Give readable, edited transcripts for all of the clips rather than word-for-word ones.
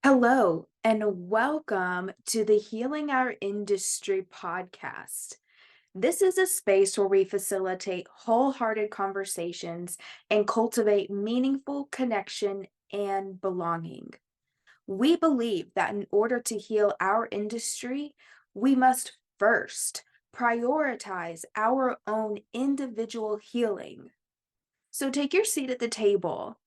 Hello, and welcome to the Healing Our Industry podcast. This is a space where we facilitate wholehearted conversations and cultivate meaningful connection and belonging. We believe that in order to heal our industry, we must first prioritize our own individual healing. So take your seat at the table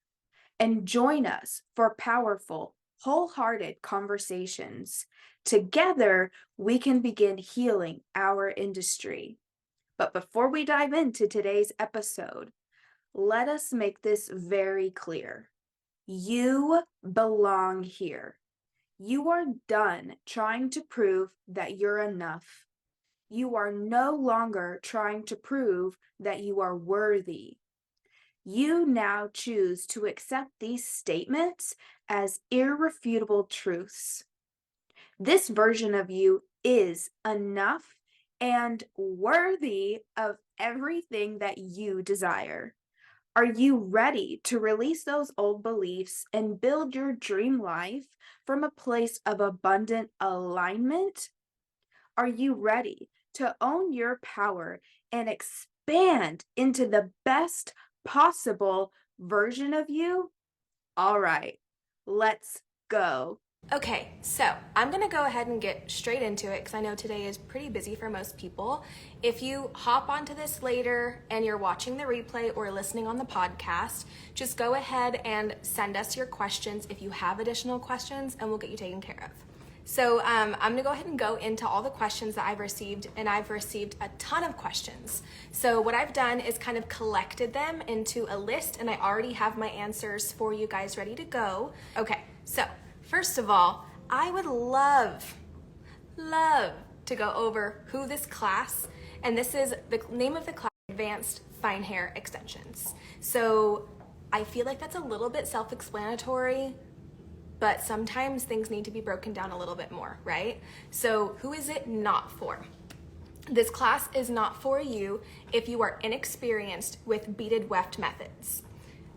and join us for powerful, wholehearted conversations. Together, we can begin healing our industry. But before we dive into today's episode, let us make this very clear. You belong here. You are done trying to prove that you're enough. You are no longer trying to prove that you are worthy. You now choose to accept these statements as irrefutable truths. This version of you is enough and worthy of everything that you desire. Are you ready to release those old beliefs and build your dream life from a place of abundant alignment? Are you ready to own your power and expand into the best possible version of you? All right, let's go. Okay, so I'm gonna go ahead and get straight into it because I know today is pretty busy for most people. If you hop onto this later and you're watching the replay or listening on the podcast, just go ahead and send us your questions if you have additional questions and we'll get you taken care of. So I'm gonna go ahead and go into all the questions that I've received, and I've received a ton of questions. So what I've done is kind of collected them into a list, and I already have my answers for you guys ready to go. Okay, so first of all, I would love to go over who this class, and this is the name of the class, Advanced Fine Hair Extensions. So I feel like that's a little bit self-explanatory, but sometimes things need to be broken down a little bit more, right? So who is it not for? This class is not for you if you are inexperienced with beaded weft methods.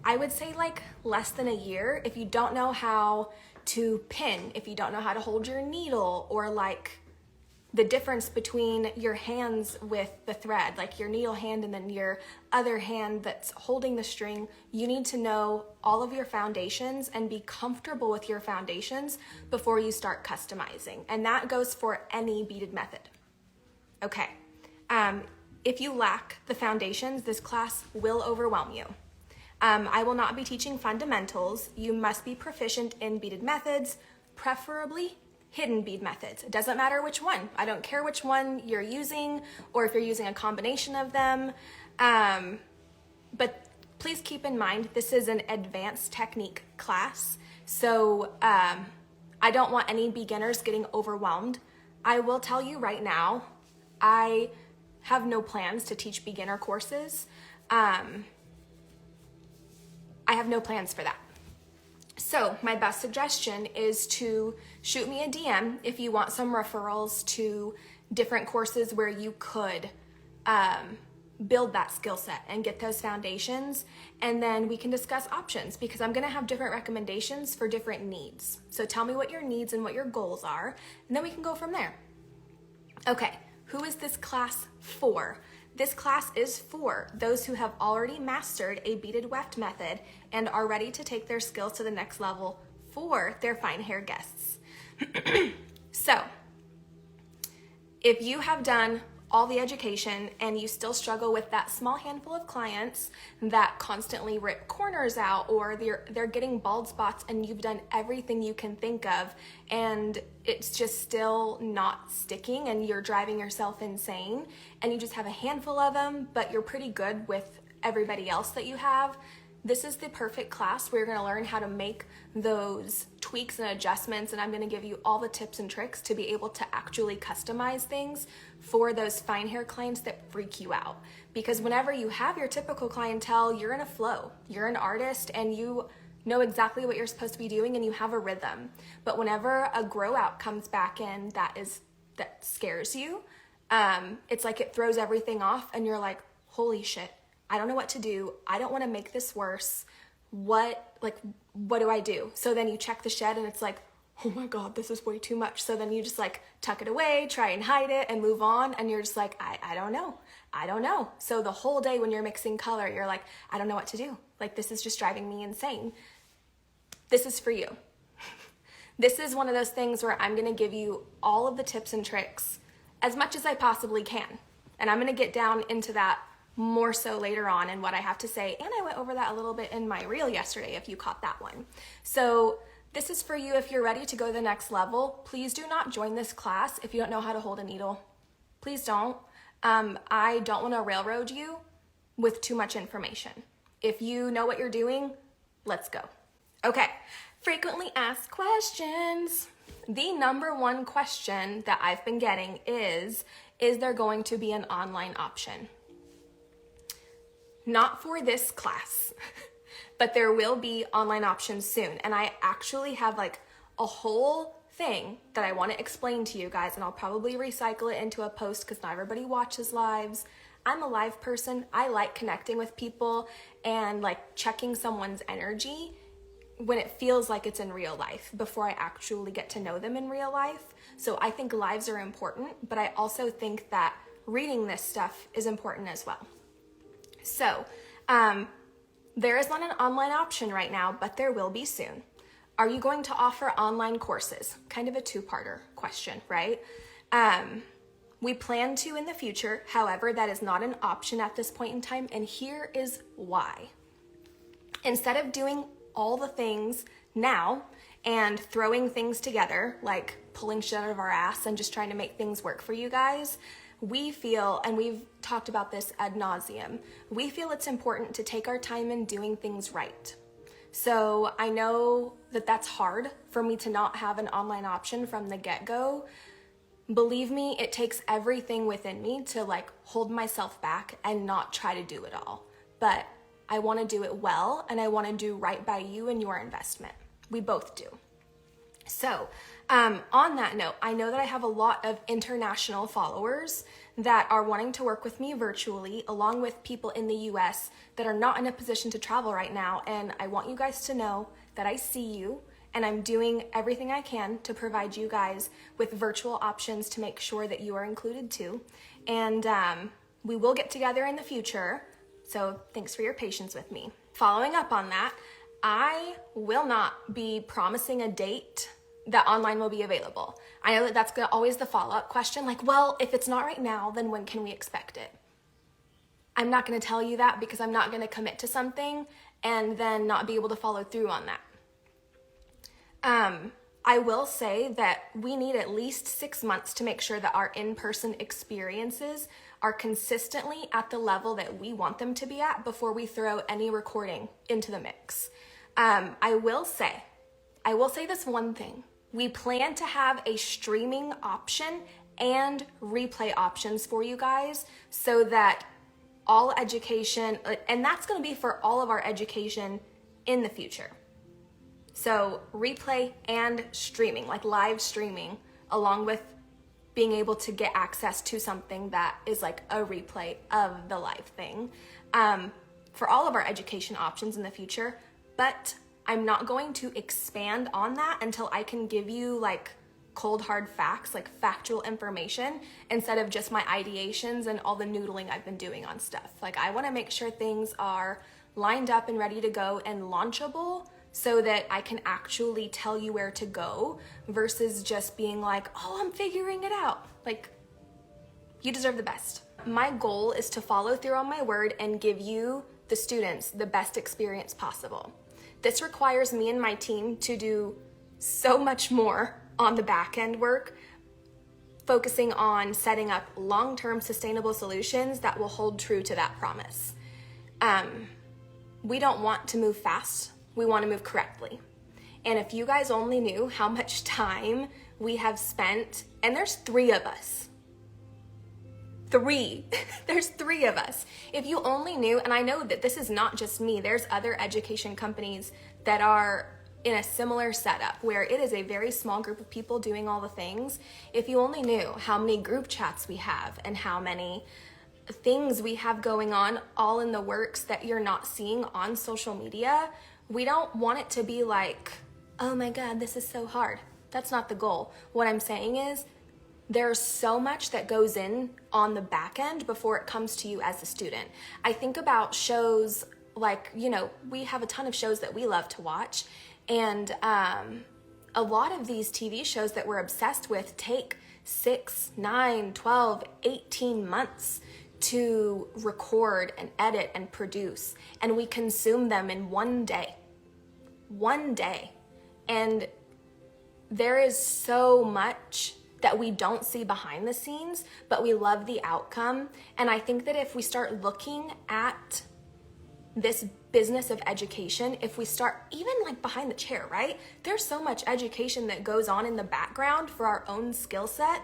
I would say like less than a year if you don't know how to pin, if you don't know how to hold your needle, or like the difference between your hands with the thread, like your needle hand and then your other hand that's holding the string. You need to know all of your foundations and be comfortable with your foundations before you start customizing. And that goes for any beaded method. Okay, if you lack the foundations, this class will overwhelm you. I will not be teaching fundamentals. You must be proficient in beaded methods, preferably hidden bead methods. It doesn't matter which one. I don't care which one you're using or if you're using a combination of them. But please keep in mind, this is an advanced technique class. So I don't want any beginners getting overwhelmed. I will tell you right now, I have no plans to teach beginner courses. I have no plans for that. So my best suggestion is to shoot me a DM if you want some referrals to different courses where you could build that skill set and get those foundations, and then we can discuss options because I'm gonna have different recommendations for different needs. So tell me what your needs and what your goals are, and then we can go from there. Okay, who is this class for? This class is for those who have already mastered a beaded weft method and are ready to take their skills to the next level for their fine hair guests. So, if you have done all the education and you still struggle with that small handful of clients that constantly rip corners out, or they're getting bald spots and you've done everything you can think of and it's just still not sticking and you're driving yourself insane and you just have a handful of them, but you're pretty good with everybody else that you have, this is the perfect class where you're going to learn how to make those tweaks and adjustments, and I'm going to give you all the tips and tricks to be able to actually customize things for those fine hair clients that freak you out. Because whenever you have your typical clientele, you're in a flow. You're an artist and you know exactly what you're supposed to be doing and you have a rhythm. But whenever a grow out comes back in that scares you, it's like it throws everything off and you're like, holy shit, I don't know what to do. I don't want to make this worse. What do I do? So then you check the shed and it's like, oh my God, this is way too much. So then you just like tuck it away, try and hide it and move on. And you're just like, I don't know. I don't know. So the whole day when you're mixing color, you're like, I don't know what to do. Like, this is just driving me insane. This is for you. This is one of those things where I'm going to give you all of the tips and tricks as much as I possibly can. And I'm going to get down into that more so later on in what I have to say. And I went over that a little bit in my reel yesterday, if you caught that one. So this is for you if you're ready to go to the next level. Please do not join this class if you don't know how to hold a needle. Please don't. I don't want to railroad you with too much information. If you know what you're doing, let's go. Okay, frequently asked questions. The number one question that I've been getting is there going to be an online option? Not for this class, but there will be online options soon. And I actually have like a whole thing that I want to explain to you guys, and I'll probably recycle it into a post because not everybody watches lives. I'm a live person. I like connecting with people and like checking someone's energy when it feels like it's in real life before I actually get to know them in real life. So I think lives are important, but I also think that reading this stuff is important as well. So there is not an online option right now, but there will be soon. Are you going to offer online courses? Kind of a two-parter question, right? We plan to in the future. However, that is not an option at this point in time, and here is why. Instead of doing all the things now and throwing things together, like pulling shit out of our ass and just trying to make things work for you guys, we feel, and we've talked about this ad nauseum, we feel it's important to take our time in doing things right. So I know that that's hard for me to not have an online option from the get-go. Believe me, it takes everything within me to like hold myself back and not try to do it all. But I want to do it well, and I want to do right by you and your investment. We both do. So on that note, I know that I have a lot of international followers that are wanting to work with me virtually, along with people in the US that are not in a position to travel right now. And I want you guys to know that I see you, and I'm doing everything I can to provide you guys with virtual options to make sure that you are included too. And we will get together in the future. So thanks for your patience with me. Following up on that, I will not be promising a date that online will be available. I know that that's always the follow-up question, like, well, if it's not right now, then when can we expect it? I'm not going to tell you that because I'm not going to commit to something and then not be able to follow through on that. I will say that we need at least 6 months to make sure that our in-person experiences are consistently at the level that we want them to be at before we throw any recording into the mix. I will say this one thing. We plan to have a streaming option and replay options for you guys so that all education, and that's going to be for all of our education in the future. So replay and streaming, like live streaming, along with being able to get access to something that is like a replay of the live thing, for all of our education options in the future. But I'm not going to expand on that until I can give you like cold hard facts, like factual information, instead of just my ideations and all the noodling I've been doing on stuff. Like, I want to make sure things are lined up and ready to go and launchable so that I can actually tell you where to go versus just being like, oh, I'm figuring it out. Like, you deserve the best. My goal is to follow through on my word and give you, the students, the best experience possible. This requires me and my team to do so much more on the back end work, focusing on setting up long-term sustainable solutions that will hold true to that promise. We don't want to move fast. We want to move correctly. And if you guys only knew how much time we have spent, and there's 3 of us. 3. There's 3 of us. If you only knew, and I know that this is not just me, there's other education companies that are in a similar setup where it is a very small group of people doing all the things. If you only knew how many group chats we have and how many things we have going on all in the works that you're not seeing on social media, we don't want it to be like, oh my God, this is so hard. That's not the goal. What I'm saying is there's so much that goes in on the back end before it comes to you as a student. I think about shows like, we have a ton of shows that we love to watch, and a lot of these TV shows that we're obsessed with take 6, 9, 12, 18 months to record and edit and produce, and we consume them in one day. And there is so much that we don't see behind the scenes, but we love the outcome. And I think that if we start looking at this business of education, if we start even like behind the chair, right? There's so much education that goes on in the background for our own skill set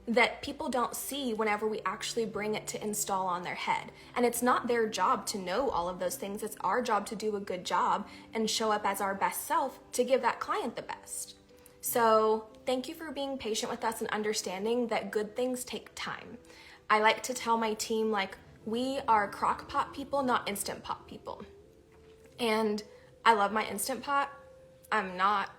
that people don't see whenever we actually bring it to install on their head. And it's not their job to know all of those things. It's our job to do a good job and show up as our best self to give that client the best. So thank you for being patient with us and understanding that good things take time. I like to tell my team, like, we are crock pot people, not instant pot people. And I love my Instant Pot. I'm not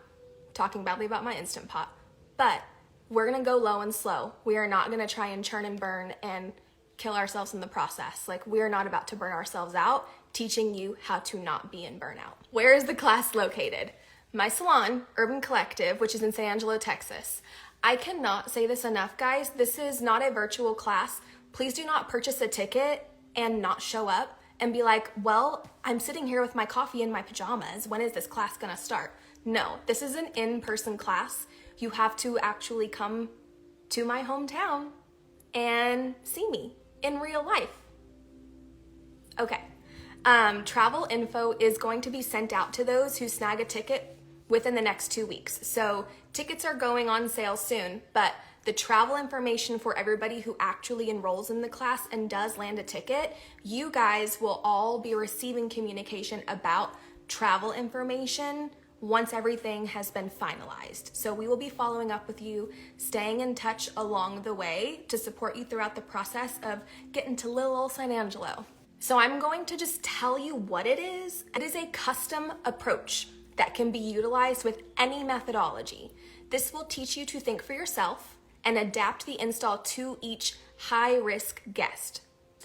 talking badly about my Instant Pot, but we're gonna go low and slow. We are not gonna try and churn and burn and kill ourselves in the process. Like, we are not about to burn ourselves out, teaching you how to not be in burnout. Where is the class located? My salon, Urban Collective, which is in San Angelo, Texas. I cannot say this enough, guys. This is not a virtual class. Please do not purchase a ticket and not show up and be like, well, I'm sitting here with my coffee and my pajamas. When is this class gonna start? No, this is an in-person class. You have to actually come to my hometown and see me in real life. Okay. Travel info is going to be sent out to those who snag a ticket within the next 2 weeks. So tickets are going on sale soon, but the travel information for everybody who actually enrolls in the class and does land a ticket, you guys will all be receiving communication about travel information once everything has been finalized. So we will be following up with you, staying in touch along the way to support you throughout the process of getting to little old San Angelo. So I'm going to just tell you what it is. It is a custom approach that can be utilized with any methodology. This will teach you to think for yourself and adapt the install to each high-risk guest.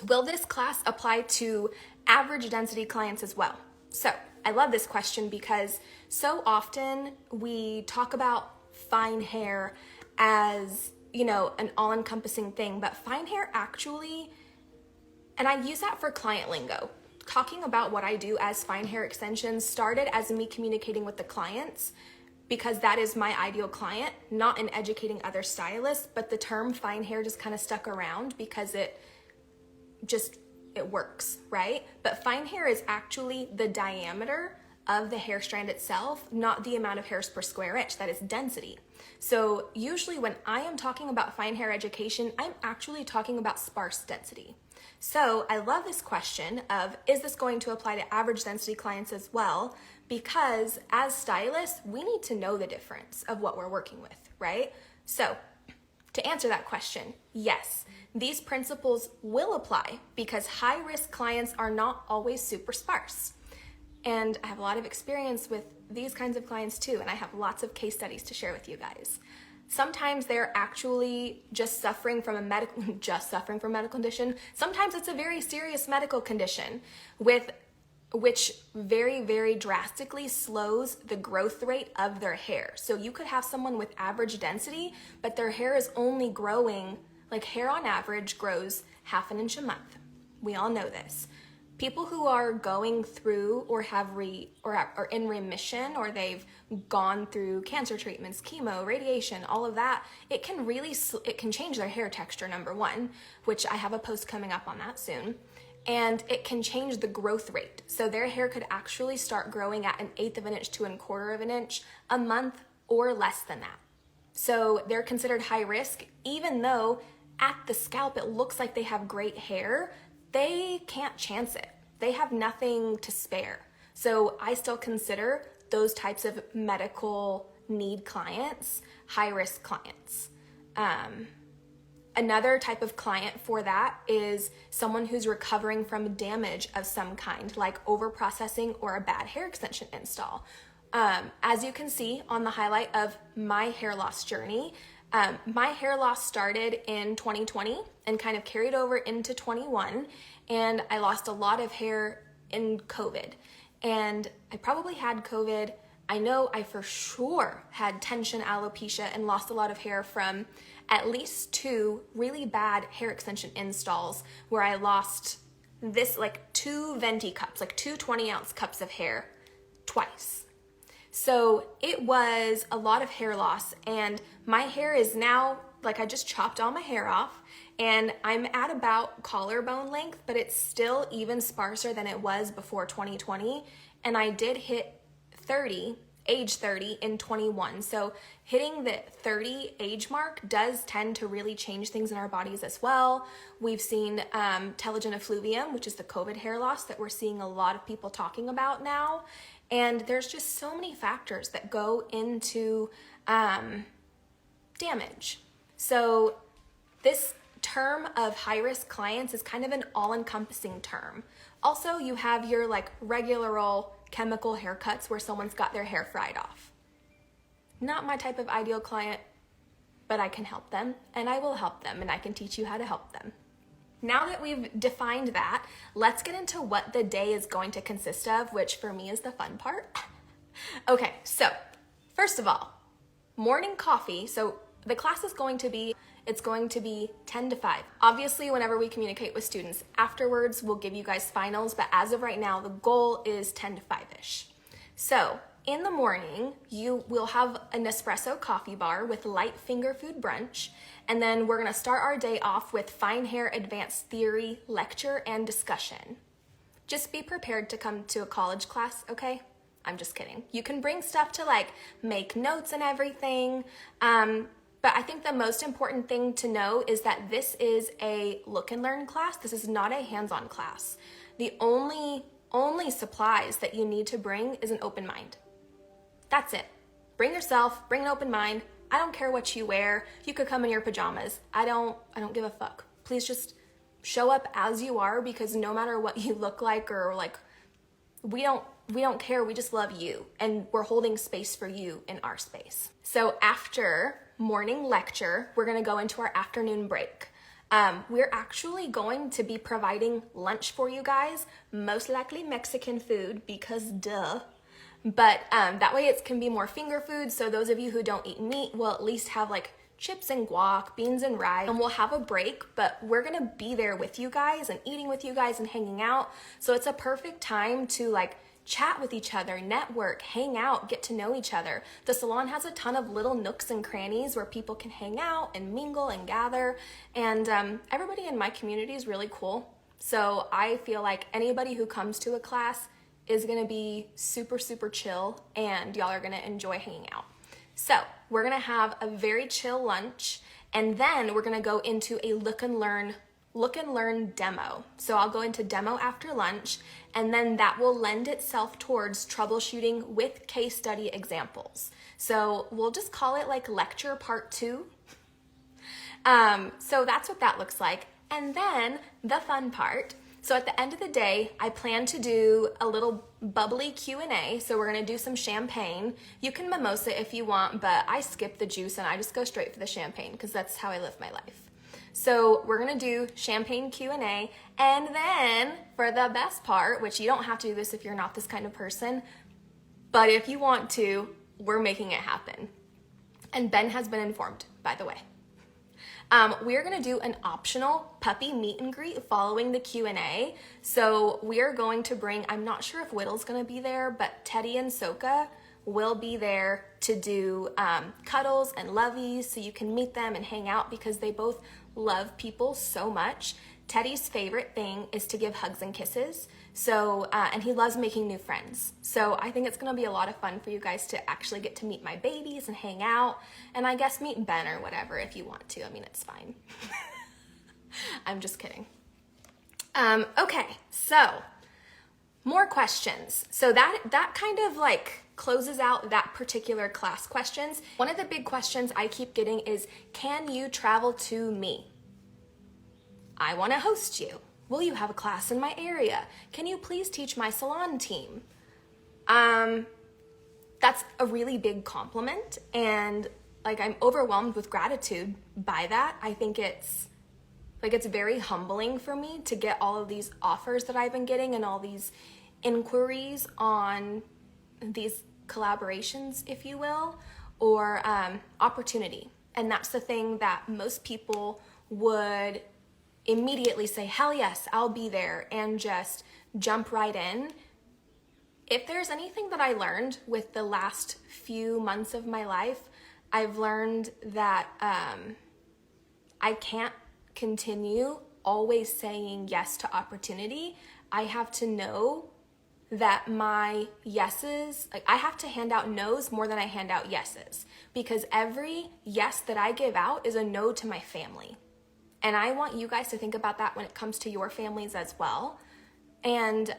Will this class apply to average density clients as well? So I love this question because so often we talk about fine hair as, an all-encompassing thing, but fine hair actually, and I use that for client lingo. Talking about what I do as fine hair extensions started as me communicating with the clients because that is my ideal client, not in educating other stylists, but the term fine hair just kind of stuck around because it works, right? But fine hair is actually the diameter of the hair strand itself, not the amount of hairs per square inch. That is density. So usually when I am talking about fine hair education, I'm actually talking about sparse density. So I love this question of, is this going to apply to average density clients as well? Because as stylists, we need to know the difference of what we're working with, right? So to answer that question, yes, these principles will apply because high-risk clients are not always super sparse. And I have a lot of experience with these kinds of clients too, and I have lots of case studies to share with you guys. Sometimes they're actually just suffering from a medical condition. Sometimes it's a very serious medical condition which very, very drastically slows the growth rate of their hair. So you could have someone with average density, but their hair is only growing, like hair on average grows 1/2 inch a month. We all know this. People who are going through or are in remission, or they've gone through cancer treatments, chemo, radiation, all of that, it can change their hair texture, number one, which I have a post coming up on that soon. And it can change the growth rate. So their hair could actually start growing at 1/8 of an inch to 1/4 of an inch a month or less than that. So they're considered high risk, even though at the scalp it looks like they have great hair. They can't chance it. They have nothing to spare. So I still consider those types of medical need clients high-risk clients. Another type of client for that is someone who's recovering from damage of some kind, like overprocessing or a bad hair extension install. As you can see on the highlight of my hair loss journey, my hair loss started in 2020 and kind of carried over into 21, and I lost a lot of hair in COVID. And I probably had COVID. I know I for sure had tension alopecia and lost a lot of hair from at least 2 really bad hair extension installs where I lost this like 2 venti cups, like 2 20-ounce cups of hair twice. So it was a lot of hair loss, and my hair is now, like I just chopped all my hair off, and I'm at about collarbone length, but it's still even sparser than it was before 2020. And I did hit age 30 in 21. So hitting the 30 age mark does tend to really change things in our bodies as well. We've seen telogen effluvium, which is the COVID hair loss that we're seeing a lot of people talking about now. And there's just so many factors that go into damage. So this term of high-risk clients is kind of an all-encompassing term. Also, you have your like regular old chemical haircuts where someone's got their hair fried off. Not my type of ideal client, but I can help them, and I will help them, and I can teach you how to help them. Now that we've defined that, let's get into what the day is going to consist of, which for me is the fun part. Okay, so first of all, morning coffee. So the class is going to be 10 to 5. Obviously, whenever we communicate with students afterwards, we'll give you guys finals, but as of right now, the goal is 10 to 5-ish. So in the morning, you will have an espresso coffee bar with light finger food brunch, and then we're gonna start our day off with Fine Hair Advanced Theory lecture and discussion. Just be prepared to come to a college class, okay? I'm just kidding. You can bring stuff to like make notes and everything, but I think the most important thing to know is that this is a look and learn class. This is not a hands-on class. The only supplies that you need to bring is an open mind. That's it. Bring yourself, bring an open mind. I don't care what you wear. You could come in your pajamas. I don't give a fuck. Please just show up as you are, because no matter what you look like or like, we don't care. We just love you, and we're holding space for you in our space. So after morning lecture, we're going to go into our afternoon break. We're actually going to be providing lunch for you guys, most likely Mexican food, because duh. But that way it can be more finger food, so those of you who don't eat meat will at least have like chips and guac, beans and rice, and we'll have a break, but we're gonna be there with you guys and eating with you guys and hanging out. So it's a perfect time to like chat with each other, network, hang out, get to know each other. The salon has a ton of little nooks and crannies where people can hang out and mingle and gather, and everybody in my community is really cool. So I feel like anybody who comes to a class is gonna be super, super chill, and y'all are gonna enjoy hanging out. So we're gonna have a very chill lunch, and then we're gonna go into a look and learn demo. So I'll go into demo after lunch, and then that will lend itself towards troubleshooting with case study examples. So we'll just call it like lecture part 2. So that's what that looks like. And then the fun part. So at the end of the day, I plan to do a little bubbly Q&A. So we're gonna do some champagne. You can mimosa if you want, but I skip the juice and I just go straight for the champagne because that's how I live my life. So we're gonna do champagne Q&A, and then for the best part, which you don't have to do this if you're not this kind of person, but if you want to, we're making it happen. And Ben has been informed, by the way. We're gonna do an optional puppy meet and greet following the Q&A. So we're going to bring, I'm not sure if Whittle's gonna be there, but Teddy and Soka will be there to do cuddles and lovies, so you can meet them and hang out because they both love people so much. Teddy's favorite thing is to give hugs and kisses. So, and he loves making new friends. So I think it's gonna be a lot of fun for you guys to actually get to meet my babies and hang out, and I guess meet Ben or whatever if you want to. I mean, it's fine. I'm just kidding. Okay, so more questions. So that kind of like closes out that particular class questions. One of the big questions I keep getting is, can you travel to me? I want to host you. Will you have a class in my area? Can you please teach my salon team? that's a really big compliment. And like, I'm overwhelmed with gratitude by that. I think it's very humbling for me to get all of these offers that I've been getting and all these inquiries on these collaborations, if you will, or opportunity. And that's the thing that most people would immediately say, hell yes, I'll be there, and just jump right in. If there's anything that I learned with the last few months of my life, I've learned that I can't continue always saying yes to opportunity. I have to know that my yeses, like, I have to hand out no's more than I hand out yeses, because every yes that I give out is a no to my family. And I want you guys to think about that when it comes to your families as well. And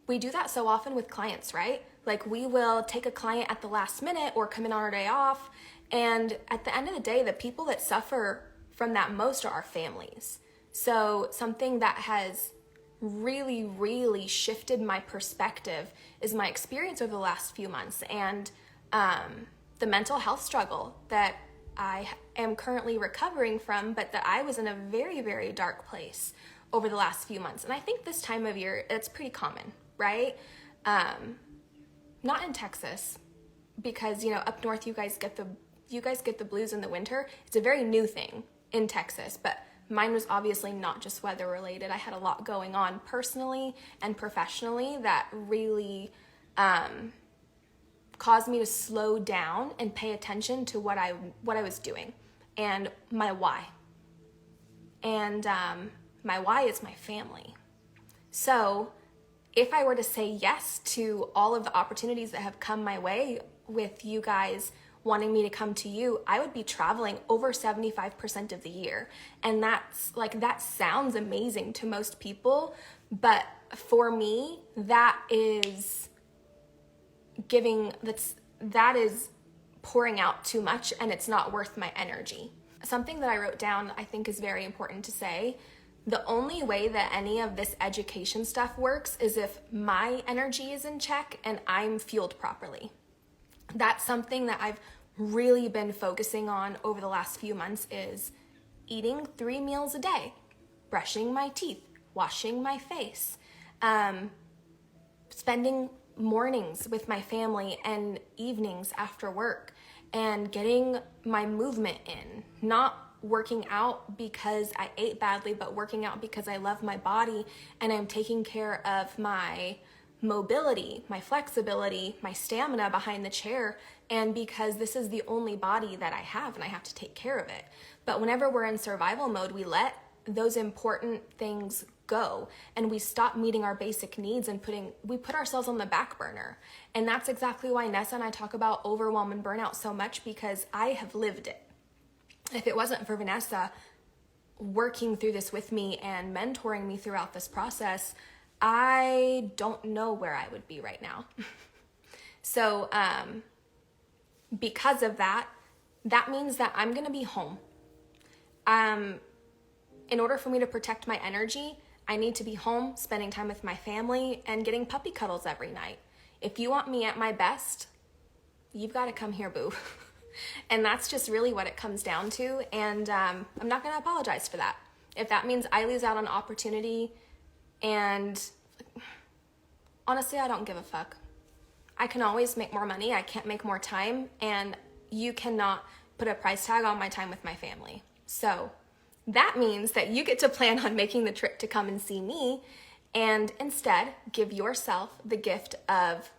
we do that so often with clients, right? Like, we will take a client at the last minute or come in on our day off. And at the end of the day, the people that suffer from that most are our families. So something that has really, really shifted my perspective is my experience over the last few months, and the mental health struggle that I am currently recovering from, but that I was in a very, very dark place over the last few months. And I think this time of year, it's pretty common, right? Not in Texas, because, you know, up north you guys get the blues in the winter. It's a very new thing in Texas, but mine was obviously not just weather related. I had a lot going on personally and professionally that really caused me to slow down and pay attention to what I was doing and my why. And my why is my family. So if I were to say yes to all of the opportunities that have come my way with you guys wanting me to come to you, I would be traveling over 75% of the year. And that's like, that sounds amazing to most people, but for me, that is pouring out too much, and it's not worth my energy. Something that I wrote down I think is very important to say: the only way that any of this education stuff works is if my energy is in check and I'm fueled properly. That's something that I've really been focusing on over the last few months, is eating 3 meals a day, brushing my teeth, washing my face, spending mornings with my family and evenings after work, and getting my movement in, not working out because I ate badly, but working out because I love my body and I'm taking care of my mobility, my flexibility, my stamina behind the chair, and because this is the only body that I have and I have to take care of it. But whenever we're in survival mode, we let those important things go and we stop meeting our basic needs and we put ourselves on the back burner. And that's exactly why Nessa and I talk about overwhelm and burnout so much, because I have lived it. If it wasn't for Vanessa working through this with me and mentoring me throughout this process, I don't know where I would be right now. So because of that means that I'm going to be home. In order for me to protect my energy, I need to be home, spending time with my family, and getting puppy cuddles every night. If you want me at my best, you've got to come here, boo. And that's just really what it comes down to. And I'm not going to apologize for that. If that means I lose out on opportunity, and honestly, I don't give a fuck. I can always make more money. I can't make more time. And you cannot put a price tag on my time with my family. So that means that you get to plan on making the trip to come and see me, and instead give yourself the gift of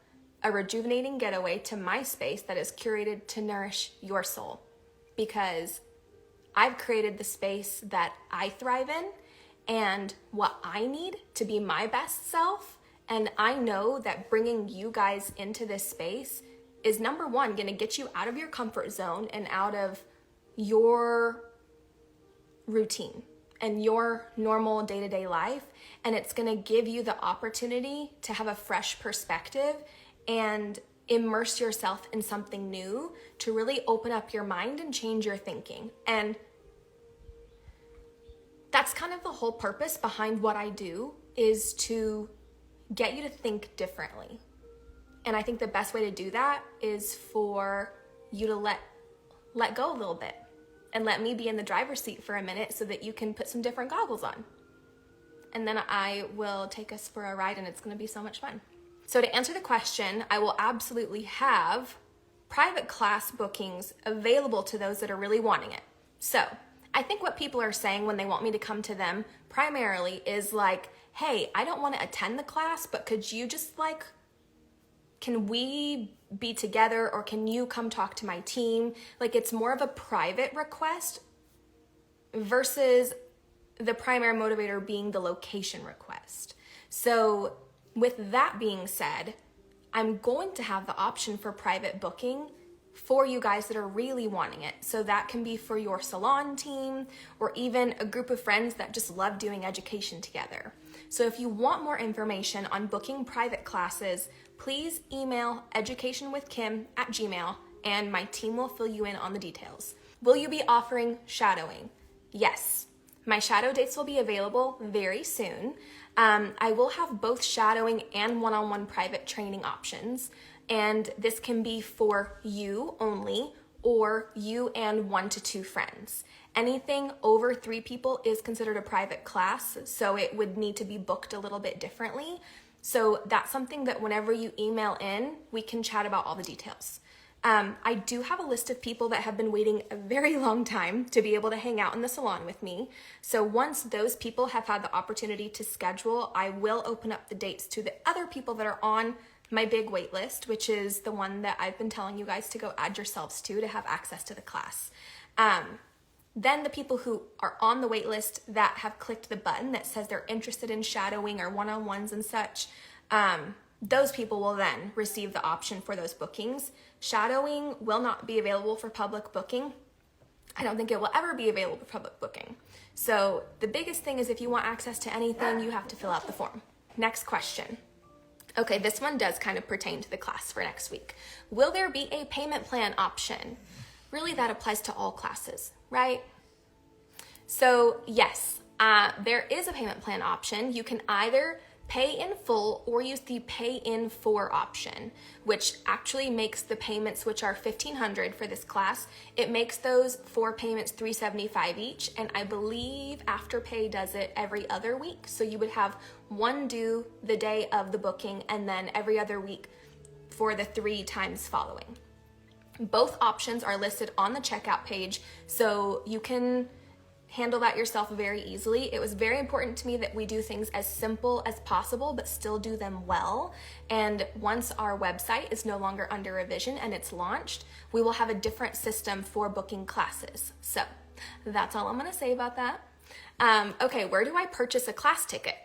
a rejuvenating getaway to my space that is curated to nourish your soul. Because I've created the space that I thrive in and what I need to be my best self. And I know that bringing you guys into this space is, number one, going to get you out of your comfort zone and out of your routine and your normal day-to-day life. And it's going to give you the opportunity to have a fresh perspective and immerse yourself in something new, to really open up your mind and change your thinking. And that's kind of the whole purpose behind what I do, is to get you to think differently. And I think the best way to do that is for you to let go a little bit and let me be in the driver's seat for a minute so that you can put some different goggles on. And then I will take us for a ride, and it's going to be so much fun. So to answer the question, I will absolutely have private class bookings available to those that are really wanting it. So I think what people are saying when they want me to come to them primarily is like, hey, I don't want to attend the class, but could you just can we be together, or can you come talk to my team? Like, it's more of a private request versus the primary motivator being the location request. So with that being said, I'm going to have the option for private booking for you guys that are really wanting it. So that can be for your salon team or even a group of friends that just love doing education together. So if you want more information on booking private classes, please email educationwithkim@gmail.com and my team will fill you in on the details. Will you be offering shadowing? Yes. My shadow dates will be available very soon. I will have both shadowing and one-on-one private training options. And this can be for you only or you and 1 to 2 friends. Anything over 3 people is considered a private class, so it would need to be booked a little bit differently. So that's something that whenever you email in, we can chat about all the details. I do have a list of people that have been waiting a very long time to be able to hang out in the salon with me. So once those people have had the opportunity to schedule, I will open up the dates to the other people that are on my big wait list, which is the one that I've been telling you guys to go add yourselves to have access to the class. Then the people who are on the wait list that have clicked the button that says they're interested in shadowing or one-on-ones and such, those people will then receive the option for those bookings. Shadowing will not be available for public booking. I don't think it will ever be available for public booking. So the biggest thing is if you want access to anything, you have to fill out the form. Next question. Okay, this one does kind of pertain to the class for next week. Will there be a payment plan option? Really, that applies to all classes, right? So yes, there is a payment plan option. You can either pay in full or use the pay in 4 option, which actually makes the payments, which are $1,500 for this class, it makes those 4 payments $375 each, and I believe Afterpay does it every other week. So you would have one due the day of the booking and then every other week for the 3 times following. Both options are listed on the checkout page, so you can handle that yourself very easily. It was very important to me that we do things as simple as possible, but still do them well. And once our website is no longer under revision and it's launched, we will have a different system for booking classes. So that's all I'm gonna say about that. Okay, where do I purchase a class ticket?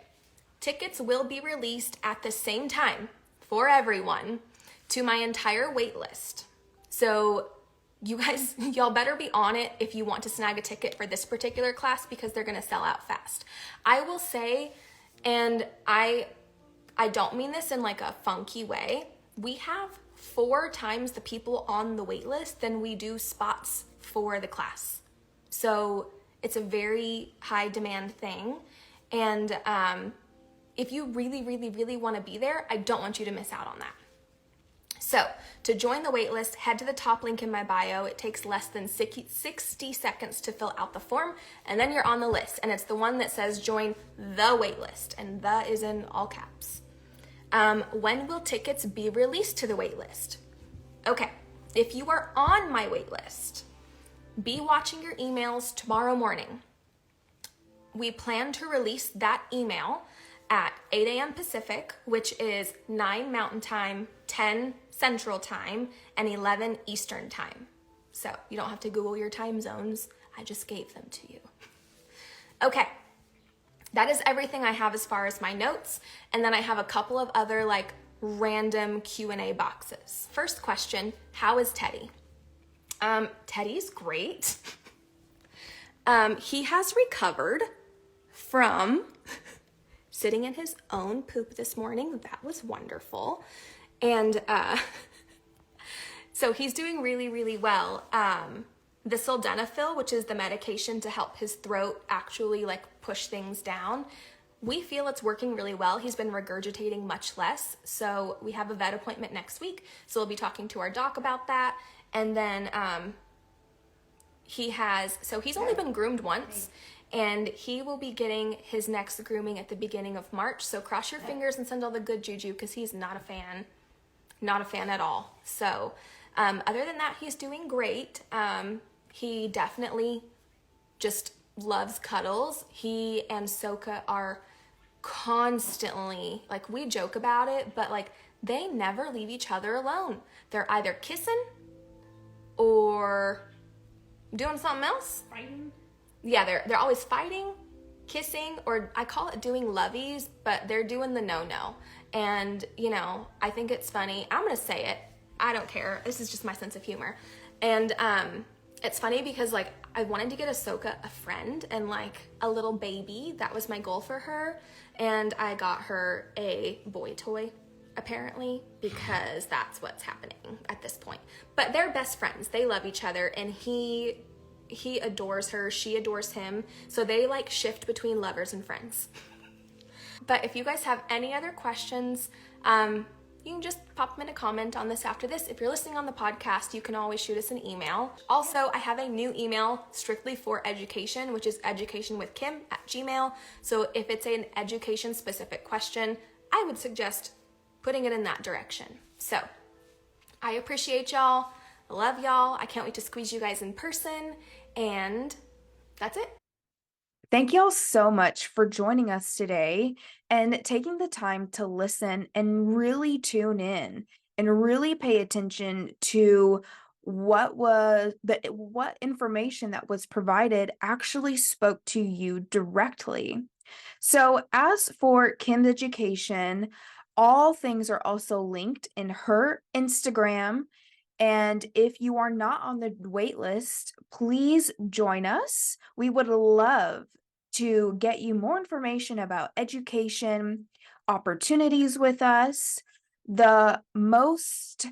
Tickets will be released at the same time for everyone to my entire wait list. So you guys, y'all better be on it if you want to snag a ticket for this particular class because they're gonna sell out fast. I will say, and I don't mean this in like a funky way, we have 4 times the people on the wait list than we do spots for the class. So it's a very high demand thing. And if you really, really, really wanna be there, I don't want you to miss out on that. So to join the waitlist, head to the top link in my bio. It takes less than 60 seconds to fill out the form, and then you're on the list. And it's the one that says join the waitlist, and the is in all caps. When will tickets be released to the waitlist? Okay, if you are on my waitlist, be watching your emails tomorrow morning. We plan to release that email at 8 a.m. Pacific, which is 9 Mountain Time, 10 Central Time, and 11 Eastern Time. So you don't have to Google your time zones. I just gave them to you. Okay, that is everything I have as far as my notes. And then I have a couple of other like random Q&A boxes. First question, how is Teddy? Teddy's great. He has recovered from sitting in his own poop this morning. That was wonderful. And so he's doing really, really well. The sildenafil, which is the medication to help his throat actually like push things down, we feel it's working really well. He's been regurgitating much less. So we have a vet appointment next week. So we'll be talking to our doc about that. And then he's only been groomed once, and he will be getting his next grooming at the beginning of March. So cross your fingers and send all the good juju, because he's not a fan at all. So other than that, he's doing great. He definitely just loves cuddles. He and Soka are constantly, like, we joke about it, but like they never leave each other alone. They're either kissing or doing something else. Fighting? Yeah, they're always fighting, kissing, or I call it doing lovies, but they're doing the no-no. And, I think it's funny. I'm going to say it. I don't care. This is just my sense of humor. And it's funny because, like, I wanted to get Ahsoka a friend and, like, a little baby. That was my goal for her. And I got her a boy toy, apparently, because that's what's happening at this point. But they're best friends. They love each other, and he adores her, she adores him. So they like shift between lovers and friends. But if you guys have any other questions, you can just pop them in a comment on this after this. If you're listening on the podcast, you can always shoot us an email. Also, I have a new email strictly for education, which is educationwithkim@gmail.com. So if it's an education specific question, I would suggest putting it in that direction. So I appreciate y'all. I love y'all. I can't wait to squeeze you guys in person. And that's it. Thank y'all so much for joining us today and taking the time to listen and really tune in and really pay attention to what information that was provided actually spoke to you directly. So as for Kim's education, all things are also linked in her Instagram. And if you are not on the wait list, please join us. We would love to get you more information about education, opportunities with us. The most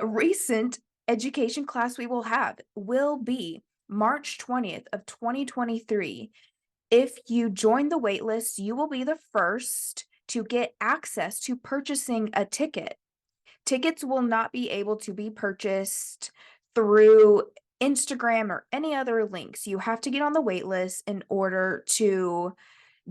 recent education class we will have will be March 20th of 2023. If you join the wait list, you will be the first to get access to purchasing a ticket. Tickets will not be able to be purchased through Instagram or any other links. You have to get on the wait list in order to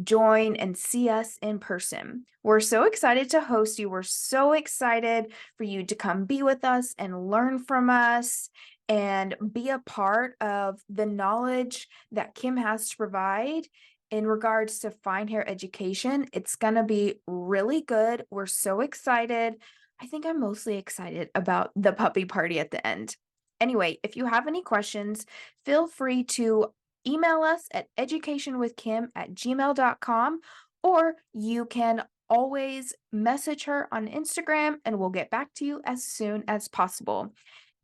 join and see us in person. We're so excited to host you. We're so excited for you to come be with us and learn from us and be a part of the knowledge that Kim has to provide in regards to fine hair education. It's going to be really good. We're so excited. I think I'm mostly excited about the puppy party at the end. Anyway, if you have any questions, feel free to email us at educationwithkim@gmail.com, or you can always message her on Instagram and we'll get back to you as soon as possible.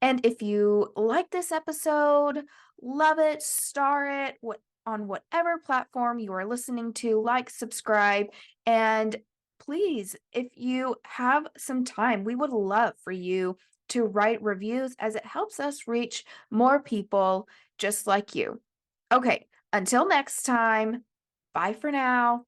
And if you like this episode, love it, star it, on whatever platform you are listening to, like, subscribe, and please, if you have some time, we would love for you to write reviews, as it helps us reach more people just like you. Okay, until next time, bye for now.